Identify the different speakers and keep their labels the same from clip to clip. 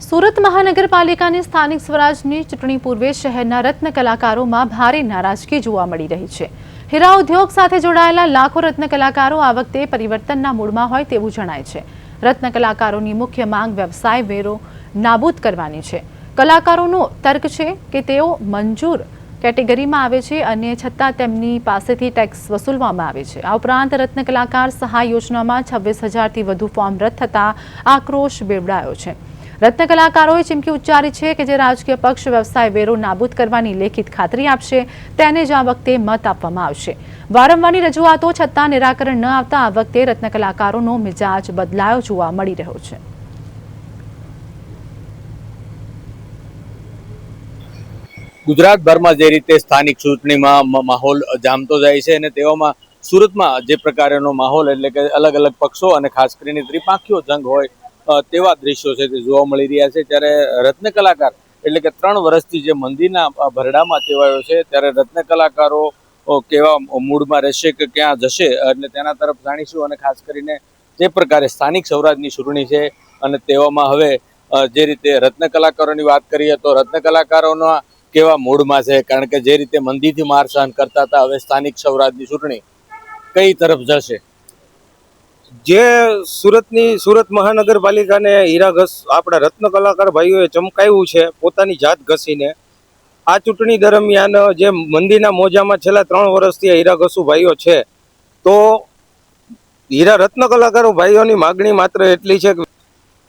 Speaker 1: સુરત મહાનગરપાલિકાની સ્થાનિક સ્વરાજની ચૂંટણી પૂર્વે શહેરના રત્ન કલાકારોમાં ભારે નારાજગી જોવા મળી રહી છે। હીરા ઉદ્યોગ સાથે જોડાયેલા લાખો રત્ન કલાકારો આ વખતે પરિવર્તનના મૂડમાં હોય તેવું જણાય છે। રત્ન કલાકારોની મુખ્ય માંગ વ્યવસાય વેરો નાબૂદ કરવાની છે। કલાકારોનો તર્ક છે કે તેઓ મંજૂર કેટેગરીમાં આવે છે અને છતાં તેમની પાસેથી ટેક્સ વસૂલવામાં આવે છે। આ ઉપરાંત રત્ન કલાકાર સહાય યોજનામાં 26,000થી વધુ ફોર્મ રદ થતા આક્રોશ બેવડાયો છે। રત્ન કલાકારોએ ચીમકી ઉચ્ચારી છે કે જે રાજકીય પક્ષ વ્યવસાય વેરો નાબૂદ કરવાની લેખિત ખાતરી આપશે તેને જ આ વખતે મત આપવામાં આવશે। વારંવારની રજૂઆતો છતાં નિરાકરણ ન આવતા આ વખતે રત્ન કલાકારોનો મિજાજ બદલાયો જોવા મળી રહ્યો છે।
Speaker 2: ગુજરાતભરમાં જે રીતે સ્થાનિક ચૂંટણીમાં માહોલ જામતો જાય છે અને તેવામાં સુરતમાં જે પ્રકારનો માહોલ એટલે કે અલગ અલગ પક્ષો અને ખાસ કરીને ત્રિપાંખીયો જંગ હોય તેવા દ્રશ્યો છે તે જોવા મળી રહ્યા છે। ત્યારે રત્ન કલાકાર એટલે કે 3 વર્ષથી જે મંદીના ભરડામાં ટેવાયો છે ત્યારે રત્ન કલાકારો કેવા મૂડમાં રહેશે કે ક્યાં જશે એટલે તેના તરફ જાણીશું। અને ખાસ કરીને જે પ્રકારે સ્થાનિક સ્વરાજની ચૂંટણી છે અને તેવામાં હવે જે રીતે રત્ન કલાકારોની વાત કરીએ તો રત્ન કલાકારોના કેવા મૂડમાં છે, કારણ કે જે રીતે મંદીથી માર સહન કરતા હતા હવે સ્થાનિક સ્વરાજની ચૂંટણી કઈ તરફ જશે।
Speaker 3: જે સુરત મહાનગરપાલિકાને હીરાઘસ આપણા રત્ન કલાકાર ભાઈઓએ ચમકાવ્યું છે પોતાની જાત ઘસીને। આ ચૂંટણી દરમિયાન જે મંદીના મોજામાં છેલ્લા 3 વર્ષથી હીરાઘસુ ભાઈઓ છે, તો રત્ન કલાકારો ભાઈઓની માગણી માત્ર એટલી છે કે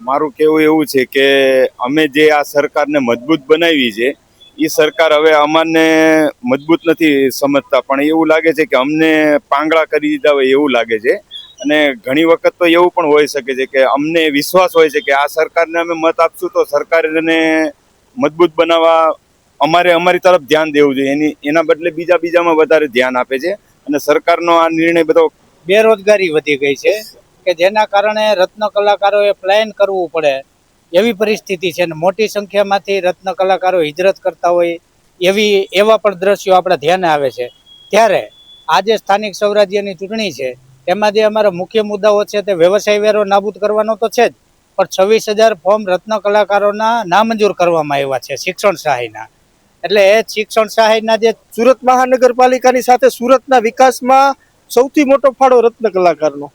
Speaker 4: મારું કહેવું એવું છે કે અમે જે આ સરકારને મજબૂત બનાવી છે એ સરકાર હવે અમને મજબૂત નથી સમજતા, પણ એવું લાગે છે કે અમને પાંગળા કરી દીધા હોય એવું લાગે છે। અને ઘણી વખત તો એવું પણ હોઈ શકે છે કે અમને વિશ્વાસ હોય છે કે આ સરકારને અમે મત આપશું તો સરકારને મજબૂત બનાવવા અમારી તરફ ધ્યાન દેવું જોઈએ, એના બદલે બીજામાં વધારે ધ્યાન આપે છે। અને સરકારનો આ નિર્ણય બધો
Speaker 5: બેરોજગારી વધી ગઈ છે કે જેના કારણે રત્ન કલાકારોએ પ્લાન કરવું પડે એવી પરિસ્થિતિ છે અને મોટી સંખ્યામાંથી રત્ન કલાકારો હિજરત કરતા હોય એવા પણ દ્રશ્યો આપણા ધ્યાને આવે છે। ત્યારે આજે સ્થાનિક સ્વરાજ્યની ચૂંટણી છે તેમાં જે અમારા મુખ્ય મુદ્દાઓ છે તે વ્યવસાય વેરો નાબૂદ કરવાનો તો છે જ, પણ 26,000 ફોર્મ રત્ન કલાકારોના નામંજૂર કરવામાં આવ્યા છે શિક્ષણ સહાયના। એટલે એ શિક્ષણ સહાયના જે
Speaker 3: સુરત મહાનગરપાલિકાની સાથે સુરતના વિકાસમાં સૌથી મોટો ફાળો રત્ન કલાકારનો।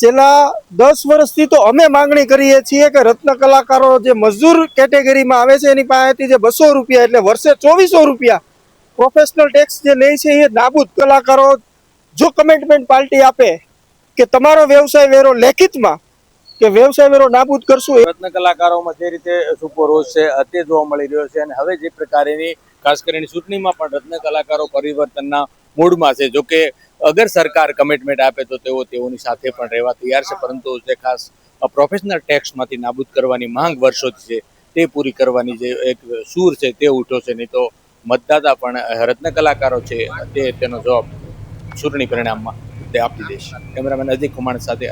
Speaker 3: છેલ્લા 10 વર્ષથી તો અમે માંગણી કરીએ છીએ કે રત્ન કલાકારો જે મજૂર કેટેગરીમાં આવે છે એની પાસેથી જે 200 રૂપિયા એટલે વર્ષે 2400 રૂપિયા પ્રોફેશનલ ટેક્સ જે લે છે એ નાબૂદ કલાકારો જો કમિટમેન્ટ પાર્ટી આપે કે તમારો વ્યવસાય વેરો લેખિતમાં કે વ્યવસાય વેરો નાબૂદ કરશું।
Speaker 2: રત્ન કલાકારોમાં જે રીતે સુપરરોષ છે તે જોવા મળી રહ્યો છે અને હવે જે પ્રકારની ખાસ કરીને ચૂંટણીમાં પણ રત્ન કલાકારો પરિવર્તનના મૂડમાં છે। જો કે અગર સરકાર કમિટમેન્ટ આપે તો તેઓની સાથે પણ રહેવા તૈયાર છે, પરંતુ જે ખાસ પ્રોફેશનલ ટેક્સમાંથી નાબૂદ કરવાની માંગ વર્ષોથી છે તે પૂરી કરવાની જે એક સૂર છે તે ઉઠ્યો છે। નહીં તો મતદાતા પણ રત્ન કલાકારો છે તેનો જવાબ ચૂંટણી પરિણામમાં તે આપી દેશે। કેમેરામેન અજય કુમાર સાથે